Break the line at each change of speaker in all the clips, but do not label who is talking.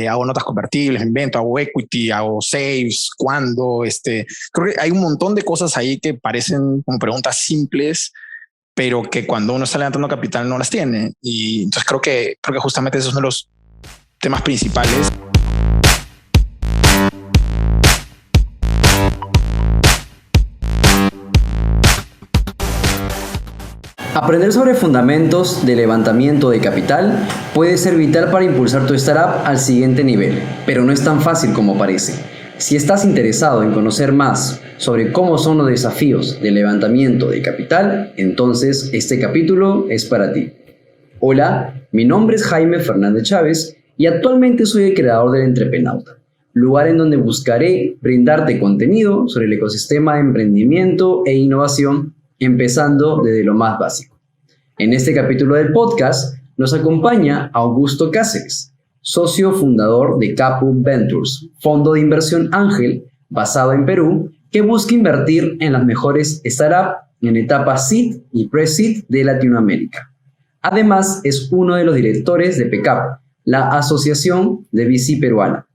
hago notas convertibles, me invento, hago equity, hago saves, cuándo, creo que hay un montón de cosas ahí que parecen como preguntas simples, pero que cuando uno está levantando capital no las tiene. Y entonces creo que justamente esos son los temas principales.
Aprender sobre fundamentos de levantamiento de capital puede ser vital para impulsar tu startup al siguiente nivel, pero no es tan fácil como parece. Si estás interesado en conocer más sobre cómo son los desafíos de levantamiento de capital, entonces este capítulo es para ti. Hola, mi nombre es Jaime Fernández Chávez y actualmente soy el creador del Entrepenauta, lugar en donde buscaré brindarte contenido sobre el ecosistema de emprendimiento e innovación, empezando desde lo más básico. En este capítulo del podcast nos acompaña Augusto Cáceres, socio fundador de Capu Ventures, fondo de inversión ángel basado en Perú, que busca invertir en las mejores startups en etapa seed y pre-seed de Latinoamérica. Además, es uno de los directores de PECAP, la Asociación de VC Peruana.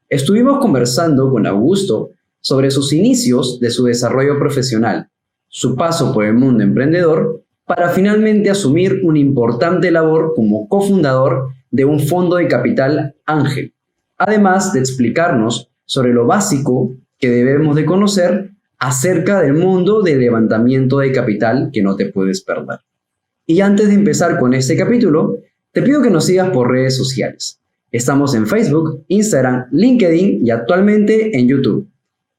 Estuvimos conversando con Augusto sobre sus inicios de su desarrollo profesional, su paso por el mundo emprendedor, para finalmente asumir una importante labor como cofundador de un fondo de capital ángel, además de explicarnos sobre lo básico que debemos de conocer acerca del mundo del levantamiento de capital que no te puedes perder. Y antes de empezar con este capítulo, te pido que nos sigas por redes sociales. Estamos en Facebook, Instagram, LinkedIn y actualmente en YouTube.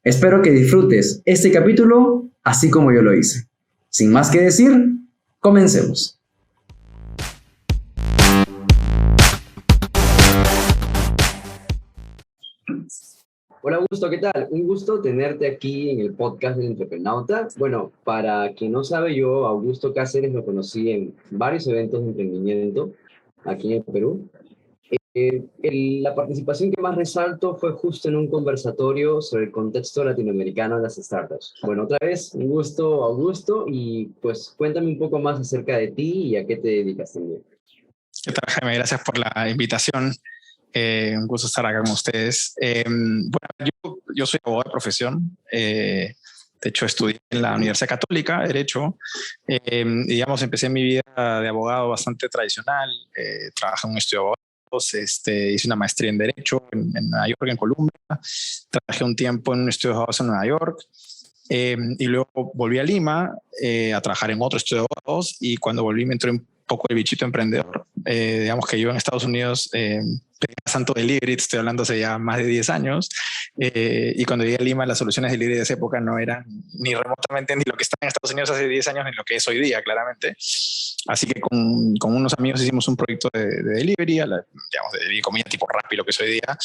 Espero que disfrutes este capítulo así como yo lo hice. Sin más que decir, comencemos. Hola Augusto, ¿qué tal? Un gusto tenerte aquí en el podcast del Entrepenauta. Bueno, para quien no sabe, yo Augusto Cáceres lo conocí en varios eventos de emprendimiento aquí en Perú. La participación que más resalto fue justo en un conversatorio sobre el contexto latinoamericano de las startups. Bueno, otra vez, un gusto, Augusto, y pues cuéntame un poco más acerca de ti y a qué te dedicas también.
¿Qué tal, Jaime? Gracias por la invitación. Un gusto estar acá con ustedes. Bueno, yo soy abogado de profesión. De hecho, estudié en la Universidad Católica, Derecho. Digamos, empecé mi vida de abogado bastante tradicional. Trabajé en un estudio de abogados. Hice una maestría en Derecho en Nueva York, en Columbia. Trabajé un tiempo en un estudio de abogados en Nueva York. Y luego volví a Lima a trabajar en otro estudio de abogados. Y cuando volví me entró un poco el bichito emprendedor. Digamos que yo en Estados Unidos pedía tanto delivery, estoy hablando hace ya más de 10 años, y cuando llegué a Lima las soluciones de delivery de esa época no eran ni remotamente ni lo que está en Estados Unidos hace 10 años ni lo que es hoy día, claramente. Así que con unos amigos hicimos un proyecto de delivery, digamos, de comida tipo Rappi, lo que es hoy día,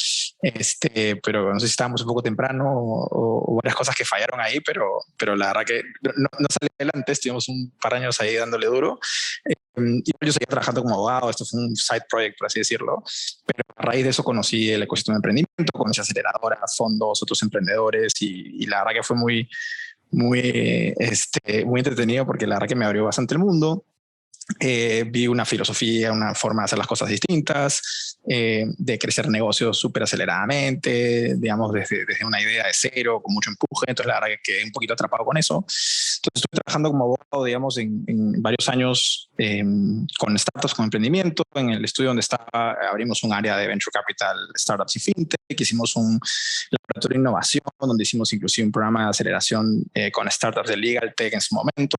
pero no sé si estábamos un poco temprano o varias cosas que fallaron ahí, pero la verdad que no salió adelante, estuvimos un par de años ahí dándole duro. Y yo seguía trabajando como abogado, esto fue un side project, por así decirlo, pero a raíz de eso conocí el ecosistema de emprendimiento, conocí aceleradoras, fondos, otros emprendedores y la verdad que fue muy entretenido porque la verdad que me abrió bastante el mundo. Vi una filosofía, una forma de hacer las cosas distintas, de crecer negocios súper aceleradamente, digamos, desde una idea de cero, con mucho empuje. Entonces, la verdad que quedé un poquito atrapado con eso. Entonces, estoy trabajando como abogado, digamos, en varios años con startups, con emprendimiento. En el estudio donde estaba, abrimos un área de Venture Capital, Startups y FinTech. Hicimos un laboratorio de innovación, donde hicimos inclusive un programa de aceleración con startups de Legal Tech en su momento.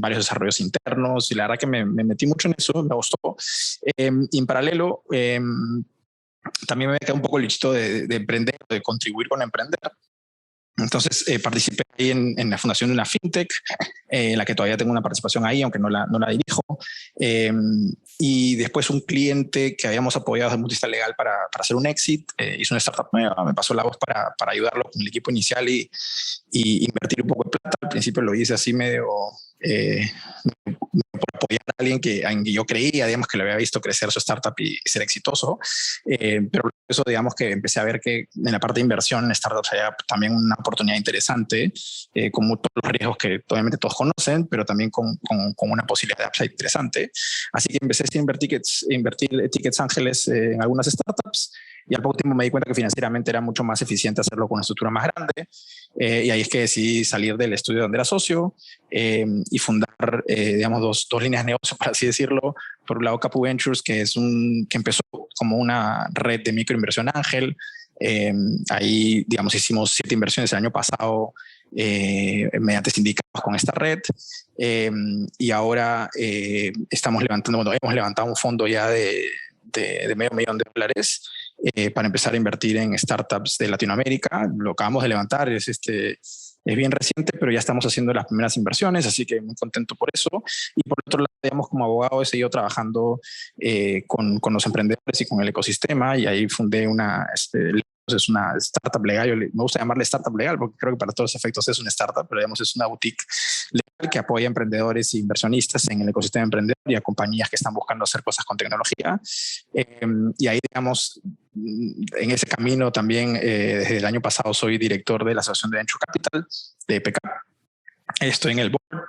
Varios desarrollos internos y la verdad que me metí mucho en eso, me gustó. Y en paralelo también me queda un poco el bichito de emprender, de contribuir con emprender. Entonces participé ahí en la fundación de una fintech, en la que todavía tengo una participación ahí, aunque no la dirijo. Y después un cliente que habíamos apoyado de Multista Legal para hacer un exit, hizo una startup nueva, me pasó la voz para ayudarlo con el equipo inicial y invertir un poco de plata. Al principio lo hice así medio por apoyar a alguien en que yo creía, digamos, que lo había visto crecer su startup y ser exitoso. Pero eso, digamos, que empecé a ver que en la parte de inversión en startups había también una oportunidad interesante, con todos los riesgos que obviamente todos conocen, pero también con una posibilidad de upside interesante. Así que empecé a invertir tickets ángeles en algunas startups, y al poco tiempo me di cuenta que financieramente era mucho más eficiente hacerlo con una estructura más grande, y ahí es que decidí salir del estudio donde era socio, y fundar, digamos, dos líneas de negocio, por así decirlo. Por un lado, Capu Ventures, que empezó como una red de microinversión ángel. Ahí, digamos, hicimos 7 inversiones el año pasado mediante sindicatos con esta red, y ahora hemos levantado un fondo ya de $500,000 para empezar a invertir en startups de Latinoamérica. Lo acabamos de levantar, es bien reciente, pero ya estamos haciendo las primeras inversiones, así que muy contento por eso. Y por otro lado, digamos, como abogado he seguido trabajando con los emprendedores y con el ecosistema, y ahí fundé es una startup legal. Me gusta llamarle startup legal porque creo que para todos los efectos es una startup, pero digamos es una boutique legal que apoya a emprendedores e inversionistas en el ecosistema emprendedor y a compañías que están buscando hacer cosas con tecnología. Y ahí, digamos, en ese camino también, desde el año pasado soy director de la Asociación de Venture Capital de EPK. Estoy en el board,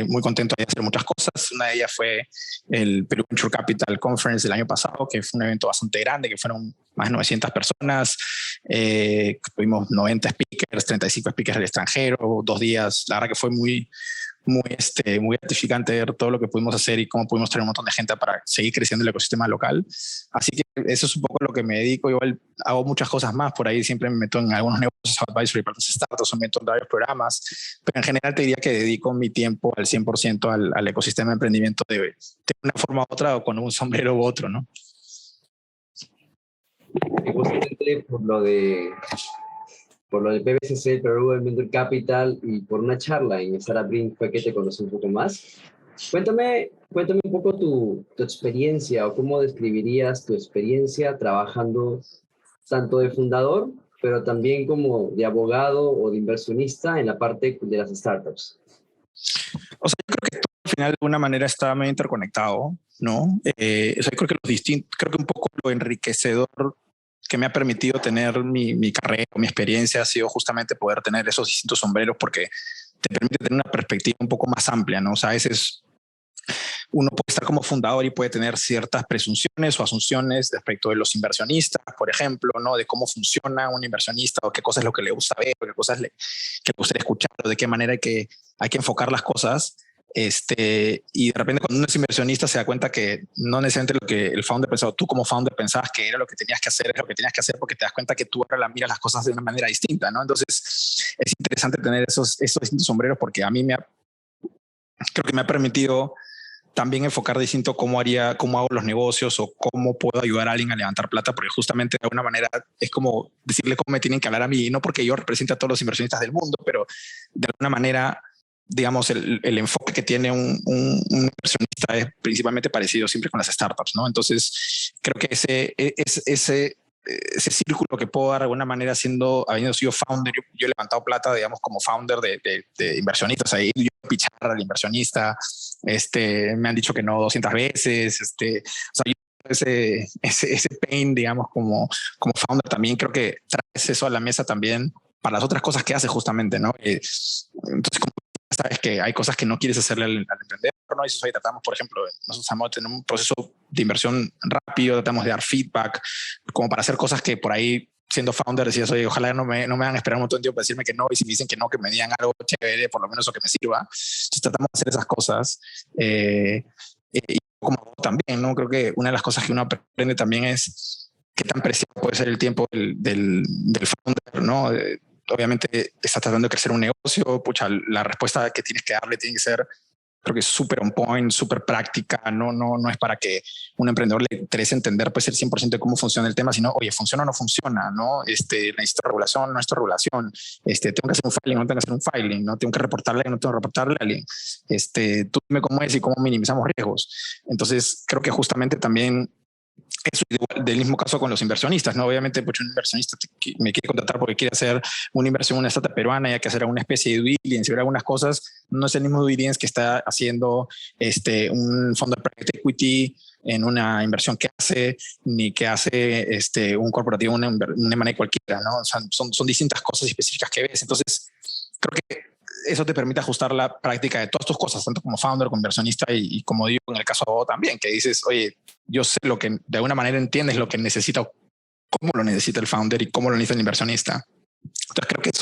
muy contento de hacer muchas cosas. Una de ellas fue el Perú Venture Capital Conference del año pasado, que fue un evento bastante grande, que fueron más de 900 personas. Tuvimos 90 speakers, 35 speakers del extranjero, 2 días. La verdad que fue muy gratificante ver todo lo que pudimos hacer y cómo pudimos traer un montón de gente para seguir creciendo el ecosistema local. Así que eso es un poco lo que me dedico. Igual hago muchas cosas más por ahí, siempre me meto en algunos negocios, advisory para las startups, me meto en varios programas, pero en general te diría que dedico mi tiempo al 100% al ecosistema de emprendimiento de una forma u otra, o con un sombrero u otro, ¿no?
Y justamente por lo del PBCC, el Peru Venture Capital, y por una charla en Startup Green fue que te conocí un poco más. Cuéntame un poco tu experiencia, o cómo describirías tu experiencia trabajando tanto de fundador, pero también como de abogado o de inversionista en la parte de las startups.
O sea, yo creo que todo al final de alguna manera está medio interconectado, ¿no? O sea, creo que un poco lo enriquecedor que me ha permitido tener mi carrera, mi experiencia, ha sido justamente poder tener esos distintos sombreros, porque te permite tener una perspectiva un poco más amplia, ¿no? O sea, a veces uno puede estar como fundador y puede tener ciertas presunciones o asunciones respecto de los inversionistas, por ejemplo, ¿no? De cómo funciona un inversionista, o qué cosas es lo que le gusta ver, o qué cosas que le gustaría escuchar, o de qué manera hay que enfocar las cosas. Y de repente cuando uno es inversionista se da cuenta que no necesariamente lo que el founder pensaba, tú como founder pensabas que era lo que tenías que hacer, es lo que tenías que hacer, porque te das cuenta que tú ahora miras las cosas de una manera distinta, ¿no? Entonces es interesante tener esos distintos sombreros, porque a mí creo que me ha permitido también enfocar distinto cómo hago los negocios, o cómo puedo ayudar a alguien a levantar plata, porque justamente de alguna manera es como decirle cómo me tienen que hablar a mí, no porque yo represente a todos los inversionistas del mundo, pero de alguna manera, digamos, el enfoque que tiene un inversionista es principalmente parecido siempre con las startups, ¿no? Entonces, creo que ese círculo que puedo dar de alguna manera habiendo sido founder, yo he levantado plata, digamos, como founder de inversionistas, ahí yo pichar al inversionista, me han dicho que no 200 veces, o sea, yo ese pain, digamos, como founder, también creo que traes eso a la mesa también para las otras cosas que hace justamente, ¿no? Entonces, como sabes que hay cosas que no quieres hacerle al emprendedor, ¿no? Y eso ahí tratamos, por ejemplo, nosotros estamos en un proceso de inversión rápido, tratamos de dar feedback, como para hacer cosas que por ahí, siendo founder, decías, oye, ojalá no me van a esperar un montón de tiempo para decirme que no, y si me dicen que no, que me digan algo chévere, por lo menos, o que me sirva. Entonces tratamos de hacer esas cosas. Y como también, ¿no? Creo que una de las cosas que uno aprende también es qué tan preciado puede ser el tiempo del founder, ¿no? Obviamente estás tratando de crecer un negocio, pucha, la respuesta que tienes que darle tiene que ser, creo que súper on point, súper práctica. No es para que un emprendedor le interese entender pues el 100% de cómo funciona el tema, sino, oye, ¿funciona o no funciona? ¿No? ¿Necesito regulación? ¿No necesito regulación? ¿Tengo que hacer un filing? ¿No tengo que hacer un filing? ¿No? ¿Tengo que reportarle? ¿No tengo que reportarle a alguien? Tú dime cómo es y cómo minimizamos riesgos. Entonces, creo que justamente también eso igual, del mismo caso con los inversionistas, ¿no? Obviamente, pues un inversionista me quiere contratar porque quiere hacer una inversión en una startup peruana y hay que hacer alguna especie de due diligence y ver algunas cosas. No es el mismo due diligence que está haciendo un fondo de private equity en una inversión que hace, ni que hace un corporativo, un M&A cualquiera, ¿no? O sea, son distintas cosas específicas que ves. Entonces, creo que eso te permite ajustar la práctica de todas tus cosas, tanto como founder, como inversionista y como digo en el caso de vos también, que dices, oye, yo sé lo que de alguna manera entiendes lo que necesita, cómo lo necesita el founder y cómo lo necesita el inversionista. Entonces creo que eso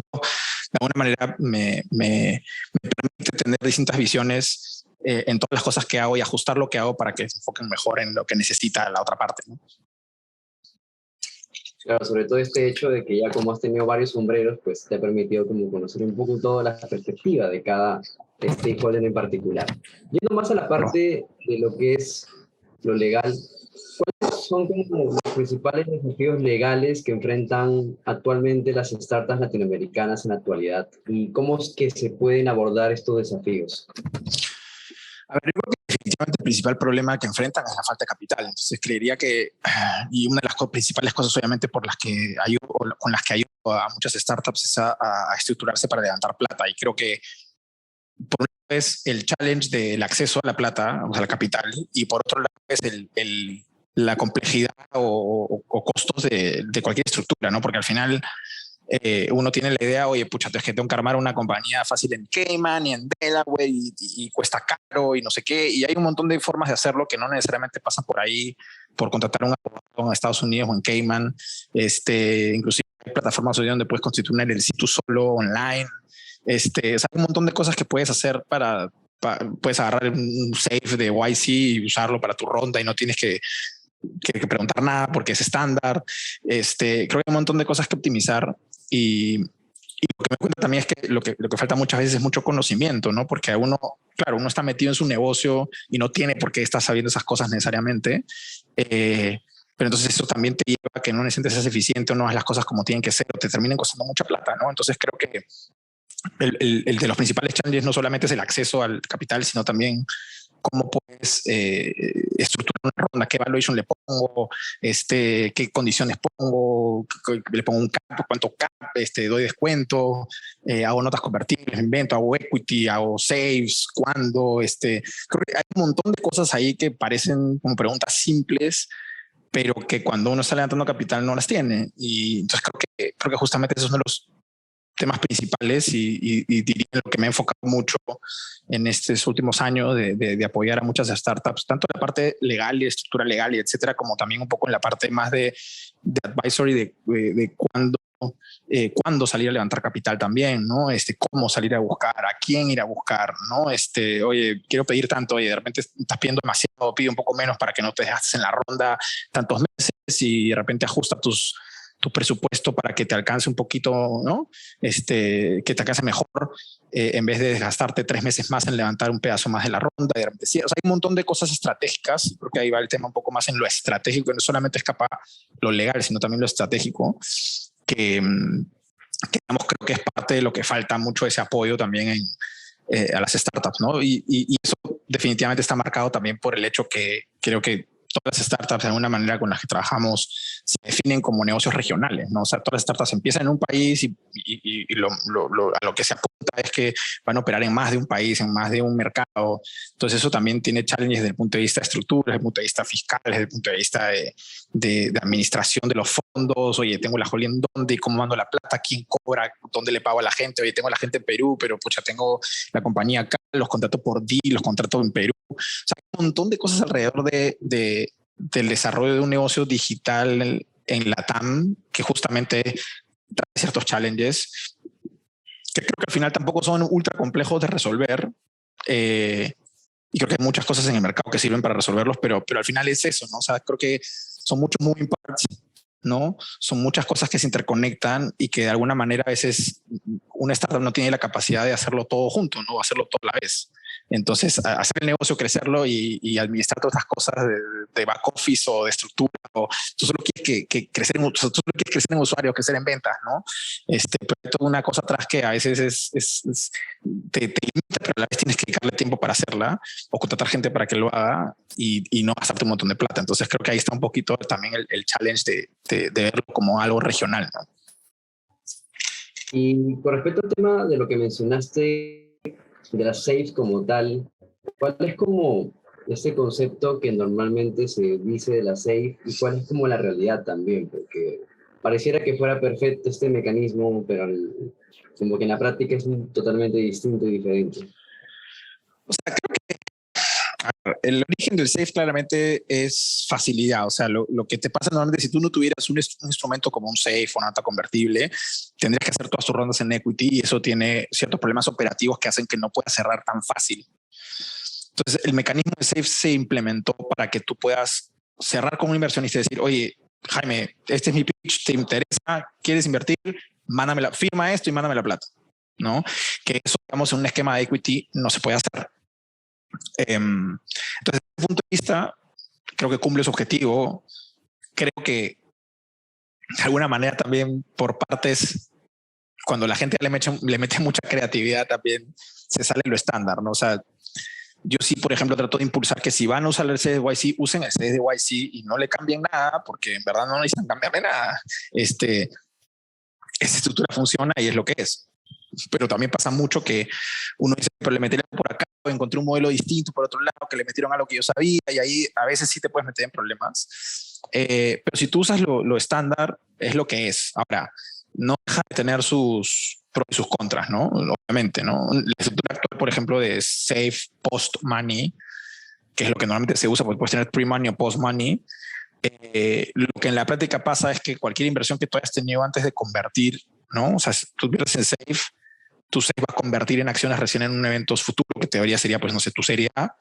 de alguna manera me permite tener distintas visiones en todas las cosas que hago y ajustar lo que hago para que se enfoquen mejor en lo que necesita la otra parte, ¿no?
Claro, sobre todo este hecho de que ya como has tenido varios sombreros, pues te ha permitido como conocer un poco toda la perspectiva de cada stakeholder en particular. Yendo más a la parte de lo que es lo legal, ¿cuáles son como los principales desafíos legales que enfrentan actualmente las startups latinoamericanas en la actualidad? ¿Y cómo es que se pueden abordar estos desafíos?
A ver, yo creo que definitivamente el principal problema que enfrentan es la falta de capital. Entonces creería que, y una de las principales cosas obviamente por las que ayudo, con las que ayudo a muchas startups es a estructurarse para levantar plata. Y creo que por un lado es el challenge del acceso a la plata, o sea, la capital, y por otro lado es la complejidad o costos de cualquier estructura, ¿no? Porque al final uno tiene la idea, oye, pucha, es que tengo que armar una compañía fácil en Cayman y en Delaware y cuesta caro y no sé qué. Y hay un montón de formas de hacerlo que no necesariamente pasan por ahí, por contratar un abogado en Estados Unidos o en Cayman. Inclusive hay plataformas hoy donde puedes constituir un LLC tú solo online. O sea, hay un montón de cosas que puedes hacer puedes agarrar un safe de YC y usarlo para tu ronda y no tienes que preguntar nada porque es estándar. Creo que hay un montón de cosas que optimizar y lo que me cuenta también es que lo que falta muchas veces es mucho conocimiento, ¿no? Porque claro, uno está metido en su negocio y no tiene por qué estar sabiendo esas cosas necesariamente. Pero entonces eso también te lleva a que no necesites ser eficiente o no hagas las cosas como tienen que ser o te terminen costando mucha plata, ¿no? Entonces creo que el de los principales challenges no solamente es el acceso al capital, sino también cómo puedes estructurar una ronda, qué valuation le pongo, qué condiciones pongo, le pongo un cap, cuánto cap, doy descuento, hago notas convertibles, invento, hago equity, hago saves, cuándo, creo que hay un montón de cosas ahí que parecen como preguntas simples, pero que cuando uno está levantando capital no las tiene. Y entonces creo que justamente esos son los temas principales y diría lo que me he enfocado mucho en estos últimos años de apoyar a muchas startups, tanto en la parte legal y de estructura legal y etcétera, como también un poco en la parte más de advisory de cuándo salir a levantar capital también, ¿no? Cómo salir a buscar, a quién ir a buscar, ¿no? Oye, quiero pedir tanto, oye, de repente estás pidiendo demasiado, pide un poco menos para que no te gastes en la ronda tantos meses y de repente ajusta tu presupuesto para que te alcance un poquito, ¿no? Que te alcance mejor, en vez de desgastarte 3 meses más en levantar un pedazo más de la ronda. Y de repente, sí, o sea, hay un montón de cosas estratégicas, porque ahí va el tema un poco más en lo estratégico, no solamente escapa lo legal, sino también lo estratégico, que digamos, creo que es parte de lo que falta mucho ese apoyo también a las startups, ¿no? Y eso definitivamente está marcado también por el hecho que creo que todas las startups de alguna manera con las que trabajamos se definen como negocios regionales, ¿no? O sea, todas las startups empiezan en un país y a lo que se apunta es que van a operar en más de un país, en más de un mercado. Entonces eso también tiene challenges desde el punto de vista de estructura, desde el punto de vista fiscal, desde el punto de vista de administración de los fondos. Oye, tengo la Joli en dónde, cómo mando la plata, quién cobra, dónde le pago a la gente. Oye, tengo a la gente en Perú, pero pucha, tengo la compañía acá, los contrato por DI, los contrato en Perú. O sea, hay un montón de cosas alrededor del desarrollo de un negocio digital en la TAM que justamente trae ciertos challenges que creo que al final tampoco son ultra complejos de resolver. Y creo que hay muchas cosas en el mercado que sirven para resolverlos, pero al final es eso, ¿no? O sea, creo que son muchos moving parts, ¿no? Son muchas cosas que se interconectan y que de alguna manera a veces una startup no tiene la capacidad de hacerlo todo junto, ¿no? Hacerlo todo a la vez. Entonces, hacer el negocio, crecerlo y administrar todas estas cosas de back office o de estructura, o tú solo quieres que crecer tú solo quieres crecer en usuarios, crecer en ventas, ¿no? Pero hay toda una cosa atrás que a veces te limita, pero a la vez tienes que dedicarle tiempo para hacerla o contratar gente para que lo haga y no gastarte un montón de plata. Entonces, creo que ahí está un poquito también el challenge de verlo como algo regional, ¿no?
Y con respecto al tema de lo que mencionaste de las saves como tal, ¿cuál es como este concepto que normalmente se dice de la save y cuál es como la realidad también? Porque pareciera que fuera perfecto este mecanismo, pero como que en la práctica es totalmente distinto y diferente.
O sea, el origen del safe claramente es facilidad. O sea, lo que te pasa normalmente, si tú no tuvieras un instrumento como un safe o una nota convertible, tendrías que hacer todas tus rondas en equity y eso tiene ciertos problemas operativos que hacen que no puedas cerrar tan fácil. Entonces, el mecanismo de safe se implementó para que tú puedas cerrar con un inversionista y decir, oye, Jaime, este es mi pitch, ¿te interesa? ¿Quieres invertir? Mándame firma esto y mándame la plata, ¿no? Que eso, digamos, en un esquema de equity no se puede hacer. Entonces, desde ese punto de vista, creo que cumple su objetivo. Creo que de alguna manera también por partes, cuando la gente le mete mucha creatividad, también se sale lo estándar, ¿no? O sea, yo sí, por ejemplo, trato de impulsar que si van a usar el CDYC, usen el CDYC y no le cambien nada, porque en verdad no necesitan cambiarle nada. Esa estructura funciona y es lo que es. Pero también pasa mucho que uno dice, pero le metieron por acá, encontré un modelo distinto por otro lado, que le metieron algo que yo sabía y ahí a veces sí te puedes meter en problemas. Pero si tú usas lo estándar, es lo que es. Ahora, no deja de tener sus pros y sus contras, ¿no? Obviamente, ¿no? La estructura actual, por ejemplo, de Safe Post Money, que es lo que normalmente se usa, porque puedes tener pre-money o post-money. Lo que en la práctica pasa es que cualquier inversión que tú hayas tenido antes de convertir, ¿no? O sea, si tú inviertes en Safe, tu SAFE va a convertir en acciones recién en un evento futuro, que teoría sería, pues, no sé, tu serie A.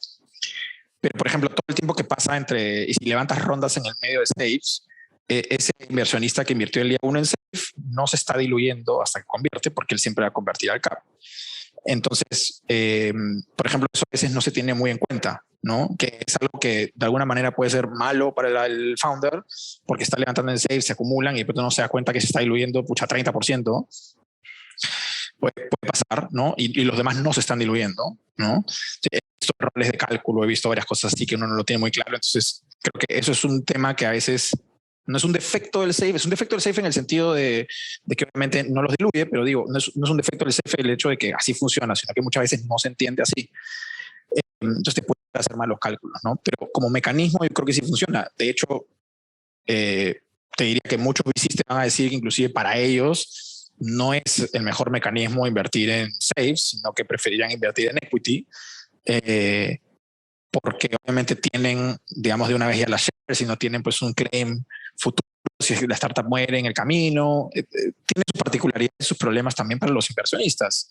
Pero, por ejemplo, todo el tiempo que pasa y si levantas rondas en el medio de SAFEs, ese inversionista que invirtió el día uno en SAFE no se está diluyendo hasta que convierte, porque él siempre va a convertir al CAP. Entonces, por ejemplo, eso a veces no se tiene muy en cuenta, ¿no? Que es algo que de alguna manera puede ser malo para el founder, porque está levantando en SAFE, se acumulan y después no se da cuenta que se está diluyendo, pucha, 30%. Puede pasar, ¿no? Y los demás no se están diluyendo, ¿no? He visto errores de cálculo, he visto varias cosas así que uno no lo tiene muy claro. Entonces, creo que eso es un tema que a veces no es un defecto del safe, es un defecto del safe en el sentido de que obviamente no los diluye, pero digo, no es un defecto del safe el hecho de que así funciona, sino que muchas veces no se entiende así. Entonces te puede hacer mal los cálculos, ¿no? Pero como mecanismo yo creo que sí funciona. De hecho, te diría que muchos VCs te van a decir que inclusive para ellos no es el mejor mecanismo invertir en safes, sino que preferirían invertir en equity, porque obviamente tienen, digamos, de una vez ya las shares, si no tienen pues un claim futuro, si la startup muere en el camino, tiene sus particularidades y sus problemas también para los inversionistas.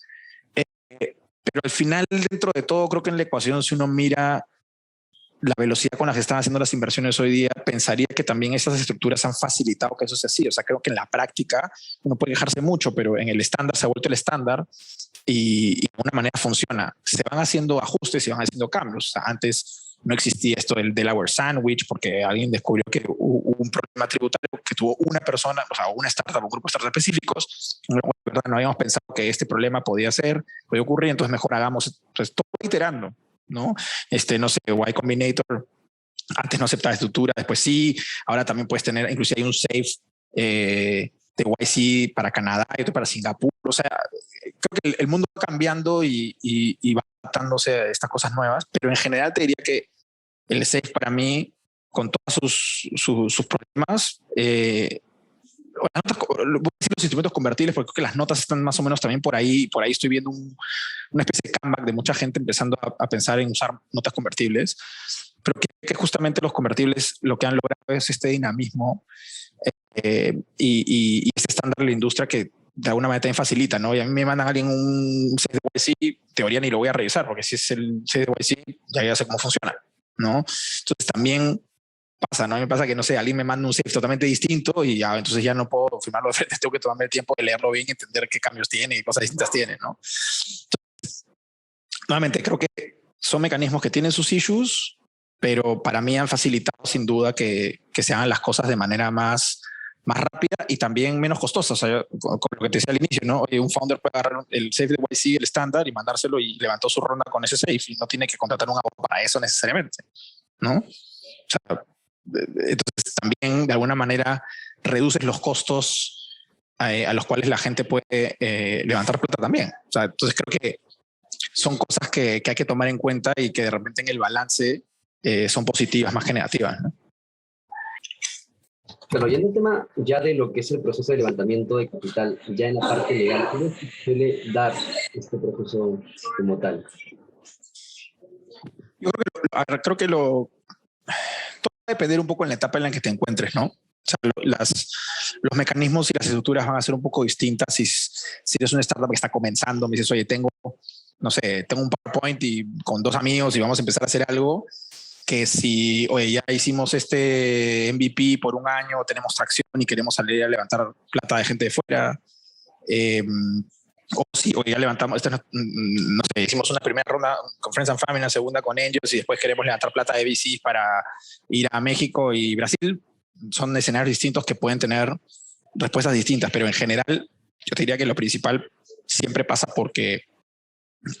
Pero al final, dentro de todo, creo que en la ecuación, si uno mira la velocidad con la que están haciendo las inversiones hoy día, pensaría que también esas estructuras han facilitado que eso sea así. O sea, creo que en la práctica uno puede quejarse mucho, pero en el estándar se ha vuelto el estándar y de alguna manera funciona. Se van haciendo ajustes y van haciendo cambios. O sea, antes no existía esto del Delaware Sandwich porque alguien descubrió que hubo un problema tributario que tuvo una persona, o sea, una startup, un grupo de startups específicos. ¿Verdad? No habíamos pensado que este problema podía ocurrir, entonces mejor hagamos. Entonces, todo iterando, ¿no? No sé, Y Combinator antes no aceptaba estructura, después sí, ahora también puedes tener, inclusive hay un safe de YC para Canadá y otro para Singapur. O sea, creo que el mundo va cambiando y va adaptándose a estas cosas nuevas, pero en general te diría que el safe para mí, con todos sus problemas, las notas, voy a decir los instrumentos convertibles, porque creo que las notas están más o menos también por ahí estoy viendo una especie de comeback de mucha gente empezando a pensar en usar notas convertibles, pero que justamente los convertibles lo que han logrado es este dinamismo y este estándar de la industria que de alguna manera también facilita, ¿no? Y a mí me mandan a alguien un CDYC, teoría ni lo voy a revisar, porque si es el CDYC ya sé cómo funciona, ¿no? Entonces también pasa, ¿no? A mí me pasa que, no sé, alguien me manda un safe totalmente distinto y ya, entonces ya no puedo firmarlo de frente, tengo que tomarme el tiempo de leerlo bien, entender qué cambios tiene y cosas distintas tiene, ¿no? Entonces, nuevamente, creo que son mecanismos que tienen sus issues, pero para mí han facilitado sin duda que se hagan las cosas de manera más rápida y también menos costosa. O sea, con lo que te decía al inicio, ¿no? Oye, un founder puede agarrar el safe de YC, el estándar, y mandárselo y levantó su ronda con ese safe y no tiene que contratar un abogado para eso necesariamente, ¿no? O sea, entonces también de alguna manera reduces los costos a los cuales la gente puede levantar plata también. O sea, entonces creo que son cosas que hay que tomar en cuenta y que de repente en el balance son positivas más que negativas, ¿no?
Pero yendo al tema ya de lo que es el proceso de levantamiento de capital, ya en la parte legal, ¿cómo se suele dar este proceso como tal?
Yo creo que todo va a depender un poco en la etapa en la que te encuentres, ¿no? O sea, los mecanismos y las estructuras van a ser un poco distintas si eres una startup que está comenzando, me dices, oye, tengo un PowerPoint y con 2 amigos y vamos a empezar a hacer algo, que si, oye, ya hicimos este MVP por 1 año, tenemos tracción y queremos salir a levantar plata de gente de fuera, o si oye, ya levantamos, no sé, hicimos una primera ronda con Friends and Family, una segunda con Angels y después queremos levantar plata de VCs para ir a México y Brasil, son escenarios distintos que pueden tener respuestas distintas, pero en general yo te diría que lo principal siempre pasa porque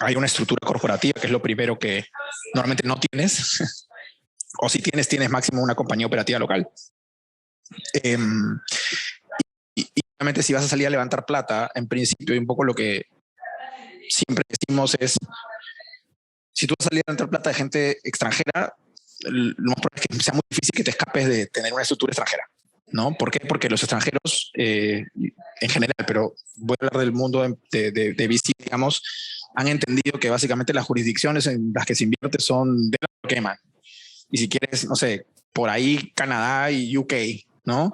hay una estructura corporativa, que es lo primero que normalmente no tienes, o si tienes máximo una compañía operativa local. Y obviamente si vas a salir a levantar plata, en principio, y un poco lo que siempre decimos es, si tú vas a salir a levantar plata de gente extranjera, lo más probable es que sea muy difícil que te escapes de tener una estructura extranjera, ¿no? ¿Por qué? Porque los extranjeros, en general, pero voy a hablar del mundo de VC, digamos, han entendido que básicamente las jurisdicciones en las que se invierte son de la Cayman. Y si quieres, no sé, por ahí Canadá y UK, ¿no?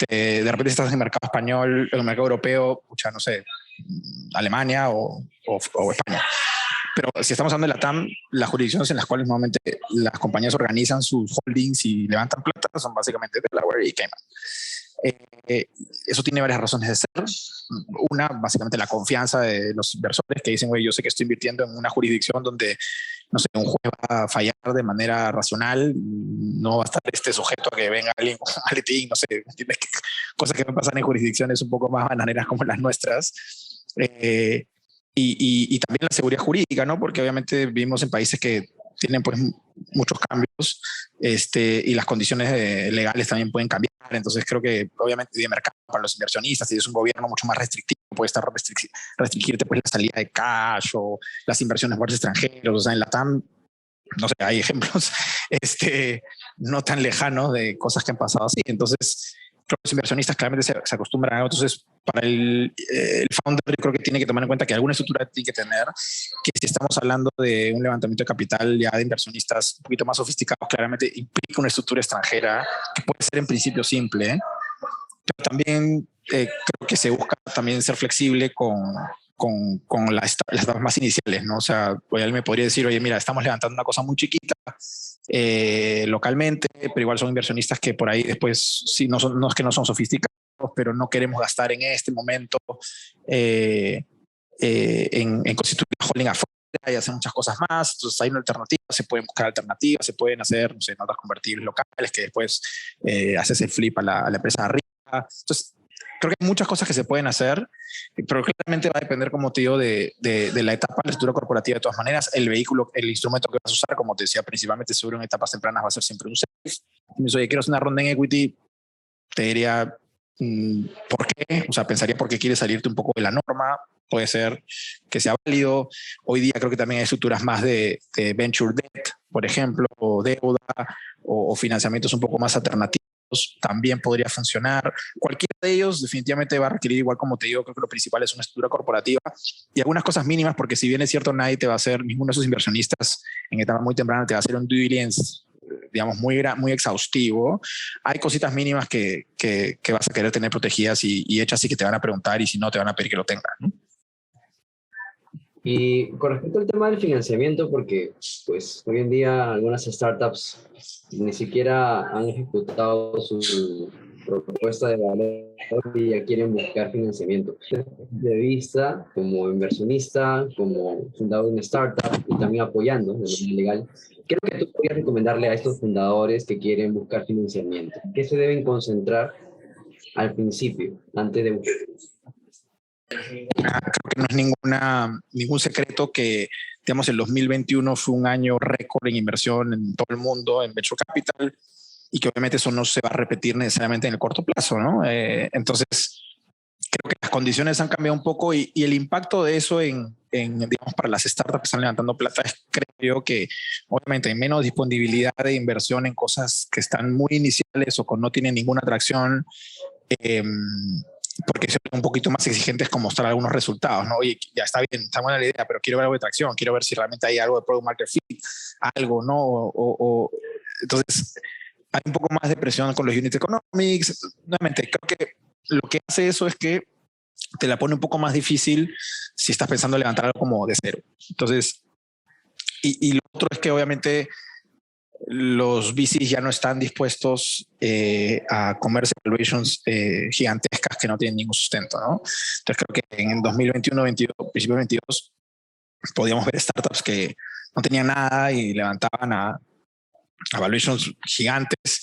De repente estás en el mercado español, en el mercado europeo, pucha, no sé, Alemania o España. Pero si estamos hablando de la TAM, las jurisdicciones en las cuales normalmente las compañías organizan sus holdings y levantan plata son básicamente Delaware y Cayman. Eso tiene varias razones de ser. Una, básicamente la confianza de los inversores que dicen, oye, yo sé que estoy invirtiendo en una jurisdicción donde, no sé, un juez va a fallar de manera racional, no va a estar sujeto a que venga alguien con maletín, no sé, ¿entiendes? Cosas que me pasan en jurisdicciones un poco más bananeras como las nuestras. Y también la seguridad jurídica, ¿no? Porque obviamente vivimos en países que tienen pues muchos cambios y las condiciones legales también pueden cambiar. Entonces creo que obviamente de mercado para los inversionistas, si es un gobierno mucho más restrictivo, puede estar restringirte pues la salida de cash o las inversiones por extranjeros. O sea, en la TAM, no sé, hay ejemplos no tan lejanos de cosas que han pasado así. Entonces los inversionistas claramente se acostumbran a. Entonces, para el founder, yo creo que tiene que tomar en cuenta que alguna estructura tiene que tener, que si estamos hablando de un levantamiento de capital ya de inversionistas un poquito más sofisticados, claramente implica una estructura extranjera que puede ser en principio simple, pero también creo que se busca también ser flexible con las etapas más iniciales, ¿no? O sea, él me podría decir, oye, mira, estamos levantando una cosa muy chiquita localmente, pero igual son inversionistas que por ahí después, sí, no es que no son sofisticados, pero no queremos gastar en este momento en constituir una holding afuera y hacer muchas cosas más. Entonces hay una alternativa, se pueden buscar alternativas, se pueden hacer, no sé, notas convertibles locales que después haces el flip a la empresa de arriba. Entonces, creo que hay muchas cosas que se pueden hacer, pero claramente va a depender, como te digo, de la etapa de la estructura corporativa. De todas maneras, el vehículo, el instrumento que vas a usar, como te decía, principalmente seguro en etapas tempranas va a ser siempre un safe. Y me dice, oye, quiero hacer una ronda en equity, te diría, ¿por qué? O sea, pensaría por qué quieres salirte un poco de la norma. Puede ser que sea válido. Hoy día creo que también hay estructuras más de venture debt, por ejemplo, o deuda, o financiamientos un poco más alternativos. También podría funcionar. Cualquiera de ellos definitivamente va a requerir, igual como te digo, creo que lo principal es una estructura corporativa y algunas cosas mínimas, porque si bien es cierto, nadie te va a hacer, ninguno de esos inversionistas en etapa muy temprana te va a hacer un due diligence, digamos, muy exhaustivo. Hay cositas mínimas que vas a querer tener protegidas y hechas, y que te van a preguntar, y si no, te van a pedir que lo tengas, ¿no?
Y con respecto al tema del financiamiento, porque pues hoy en día algunas startups ni siquiera han ejecutado su propuesta de valor que ya quieren buscar financiamiento. Desde mi punto de vista, como inversionista, como fundador de una startup y también apoyando de manera legal, ¿qué es lo que tú podrías recomendarle a estos fundadores que quieren buscar financiamiento? ¿Qué se deben concentrar al principio, antes de buscar?
Creo que no es ningún secreto que, digamos, el 2021 fue un año récord en inversión en todo el mundo, en venture capital, y que obviamente eso no se va a repetir necesariamente en el corto plazo, ¿no? Entonces, creo que las condiciones han cambiado un poco y el impacto de eso digamos, para las startups que están levantando plata es, creo yo, que obviamente hay menos disponibilidad de inversión en cosas que están muy iniciales o que no tienen ninguna atracción, eh, porque son un poquito más exigentes con mostrar algunos resultados, ¿no? Oye, ya está bien, está buena la idea, pero quiero ver algo de tracción, quiero ver si realmente hay algo de product market fit, algo, ¿no? Entonces, hay un poco más de presión con los unit economics. Nuevamente, creo que lo que hace eso es que te la pone un poco más difícil si estás pensando en levantar algo como de cero. Entonces, y lo otro es que obviamente los VCs ya no están dispuestos a comerse valuations gigantescas que no tienen ningún sustento, ¿no? Entonces creo que en 2021, 22, principio de 22, podíamos ver startups que no tenían nada y levantaban a valuations gigantes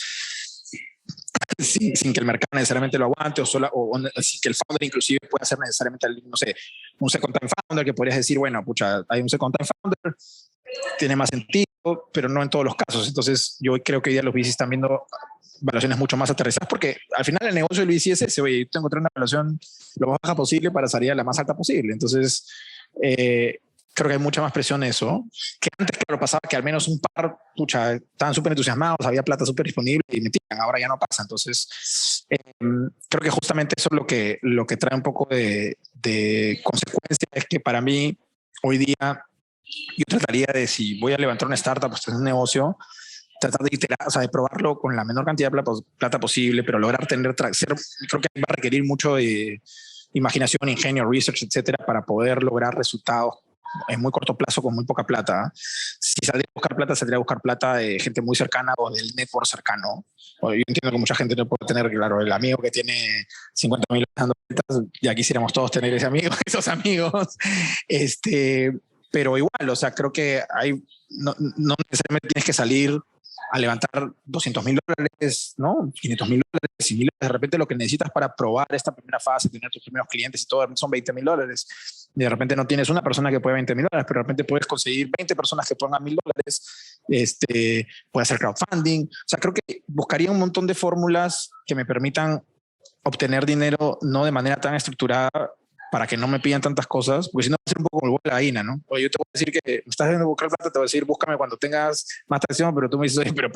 sin que el mercado necesariamente lo aguante o sin que el founder inclusive pueda ser necesariamente, no sé, un second time founder que podrías decir, bueno, pucha, hay un second time founder, tiene más sentido, pero no en todos los casos. Entonces yo creo que hoy día los VCs están viendo valuaciones mucho más aterrizadas porque al final el negocio del VC es ese, oye, yo tengo que tener una valuación lo más baja posible para salir a la más alta posible. Entonces, creo que hay mucha más presión en eso. Que antes, claro, pasaba que al menos un par, pucha, estaban súper entusiasmados, había plata súper disponible y metían, ahora ya no pasa. Entonces, creo que justamente eso es lo que trae un poco de consecuencia, es que para mí, hoy día, yo trataría de, si voy a levantar una startup, pues un negocio, tratar de iterar, o sea, de probarlo con la menor cantidad de plata posible, pero lograr tener tracción. Creo que va a requerir mucho de imaginación, ingenio, research, etcétera, para poder lograr resultados en muy corto plazo con muy poca plata. Si saldría a buscar plata de gente muy cercana o del network cercano. Yo entiendo que mucha gente no puede tener, claro, el amigo que tiene 50.000 dando vueltas, ya quisiéramos todos tener ese amigo, esos amigos. Pero igual, o sea, creo que no necesariamente tienes que salir a levantar $200.000, ¿no? $500.000, $100.000. De repente lo que necesitas para probar esta primera fase, tener tus primeros clientes y todo, son $20.000. De repente no tienes una persona que puede $20.000, pero de repente puedes conseguir 20 personas que pongan $1.000. Puede hacer crowdfunding. O sea, creo que buscaría un montón de fórmulas que me permitan obtener dinero no de manera tan estructurada para que no me pidan tantas cosas, porque si no va a ser un poco como el huevo de la gallina, ¿no? Oye, yo te voy a decir que me estás viendo buscar plata, te voy a decir, búscame cuando tengas más tracción, pero tú me dices, oye, pero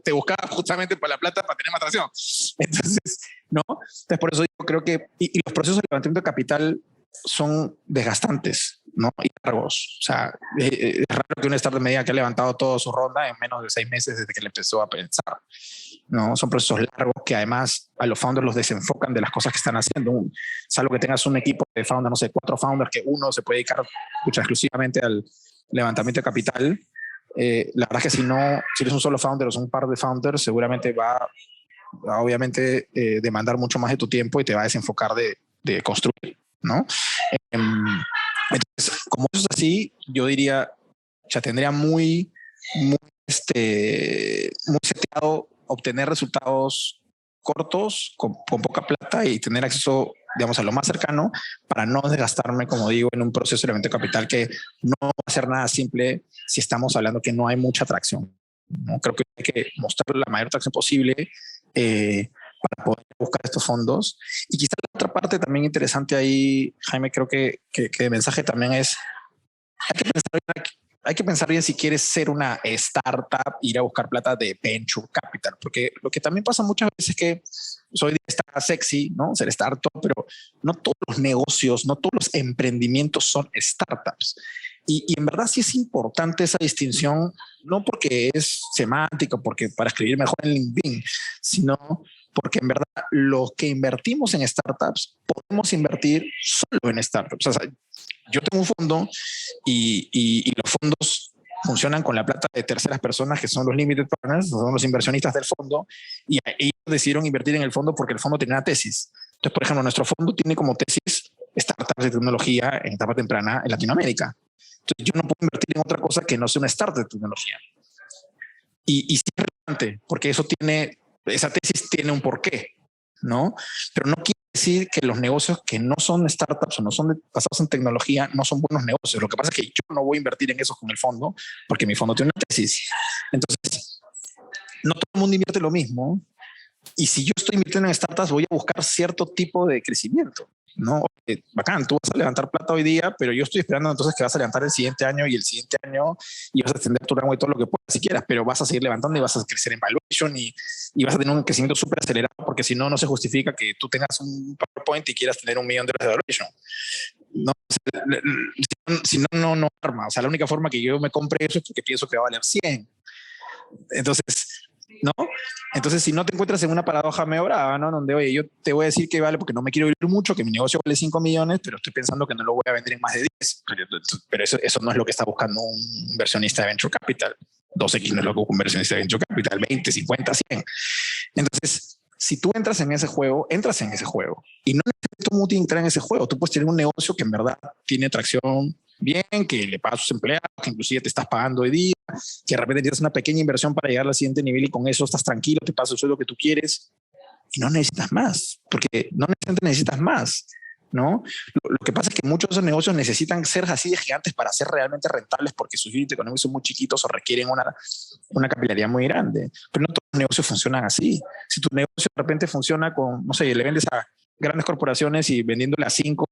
te buscaba justamente para la plata para tener más tracción. Entonces, ¿no? Entonces, por eso yo creo que, y los procesos de levantamiento de capital son desgastantes, ¿no? Y largos. O sea, es raro que una startup me diga que ha levantado toda su ronda en menos de 6 meses desde que le empezó a pensar. ¿No? Son procesos largos que además a los founders los desenfocan de las cosas que están haciendo. Salvo que tengas un equipo de founders, no sé, 4 founders, que uno se puede dedicar exclusivamente al levantamiento de capital. La verdad es que si eres un solo founder o son un par de founders, seguramente va a obviamente demandar mucho más de tu tiempo y te va a desenfocar de construir, ¿no? Entonces, como eso es así, yo diría, ya tendría muy seteado obtener resultados cortos con poca plata y tener acceso, digamos, a lo más cercano para no desgastarme, como digo, en un proceso de elemento de capital que no va a ser nada simple si estamos hablando que no hay mucha atracción, ¿no? Creo que hay que mostrar la mayor atracción posible para poder buscar estos fondos. Y quizá la otra parte también interesante ahí, Jaime, creo que el mensaje también es, hay que pensar bien si quieres ser una startup, ir a buscar plata de venture capital, porque lo que también pasa muchas veces es que hoy está sexy, ¿no? Ser startup, pero no todos los negocios, no todos los emprendimientos son startups. Y en verdad sí es importante esa distinción, no porque es semántica, porque para escribir mejor en LinkedIn, sino porque en verdad lo que invertimos en startups, podemos invertir solo en startups. O sea, yo tengo un fondo y los fondos funcionan con la plata de terceras personas que son los limited partners, son los inversionistas del fondo, y ellos decidieron invertir en el fondo porque el fondo tenía una tesis. Entonces, por ejemplo, nuestro fondo tiene como tesis startups de tecnología en etapa temprana en Latinoamérica. Entonces, yo no puedo invertir en otra cosa que no sea una startup de tecnología. Y sí es relevante, porque esa tesis tiene un porqué, ¿no? Pero no quiere decir que los negocios que no son startups o no son basados en tecnología no son buenos negocios. Lo que pasa es que yo no voy a invertir en esos con el fondo porque mi fondo tiene una tesis. Entonces, no todo el mundo invierte lo mismo. Y si yo estoy invirtiendo en startups, voy a buscar cierto tipo de crecimiento, ¿no? Bacán, tú vas a levantar plata hoy día, pero yo estoy esperando entonces que vas a levantar el siguiente año y el siguiente año y vas a extender tu rango y todo lo que puedas si quieras, pero vas a seguir levantando y vas a crecer en valuation y vas a tener un crecimiento súper acelerado porque si no, no se justifica que tú tengas un PowerPoint y quieras tener $1 millón de valuation. No, si no, no arma. O sea, la única forma que yo me compre eso es porque pienso que va a valer 100. Entonces, ¿no? Entonces, si no te encuentras en una paradoja medio brava, ¿no? Donde, oye, yo te voy a decir que vale porque no me quiero ir mucho, que mi negocio vale 5 millones, pero estoy pensando que no lo voy a vender en más de 10. Pero eso no es lo que está buscando un inversionista de Venture Capital. 2X no es lo que busca un inversionista de Venture Capital, 20, 50, 100. Entonces, si tú entras en ese juego, entras en ese juego. Y no necesitas tú entrar en ese juego. Tú puedes tener un negocio que en verdad tiene tracción bien, que le pagas a sus empleados, que inclusive te estás pagando hoy día, que de repente tienes una pequeña inversión para llegar al siguiente nivel y con eso estás tranquilo, te pasas el sueldo que tú quieres y no necesitas más, porque no necesitas más, ¿no? Lo que pasa es que muchos de esos negocios necesitan ser así de gigantes para ser realmente rentables porque sus unit económicos son muy chiquitos o requieren una capilaridad muy grande. Pero no todos los negocios funcionan así. Si tu negocio de repente funciona con, no sé, le vendes a grandes corporaciones y vendiéndole a 5,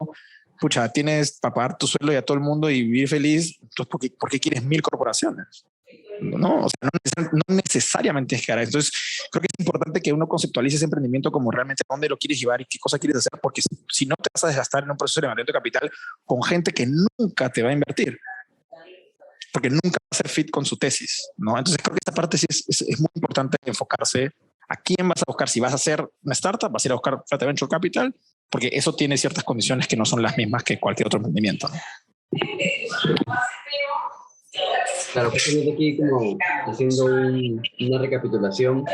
pucha, tienes para pagar tu sueldo y a todo el mundo y vivir feliz, entonces ¿por qué quieres 1000 corporaciones? No, o sea, no necesariamente es cara. Entonces, creo que es importante que uno conceptualice ese emprendimiento como realmente a dónde lo quieres llevar y qué cosa quieres hacer, porque si no te vas a desgastar en un proceso de levantamiento de capital con gente que nunca te va a invertir, porque nunca va a ser fit con su tesis, ¿no? Entonces, creo que esta parte sí es muy importante enfocarse a quién vas a buscar. Si vas a hacer una startup, vas a ir a buscar plata venture capital, porque eso tiene ciertas condiciones que no son las mismas que cualquier otro emprendimiento, ¿no?
Claro, justamente aquí como haciendo una recapitulación,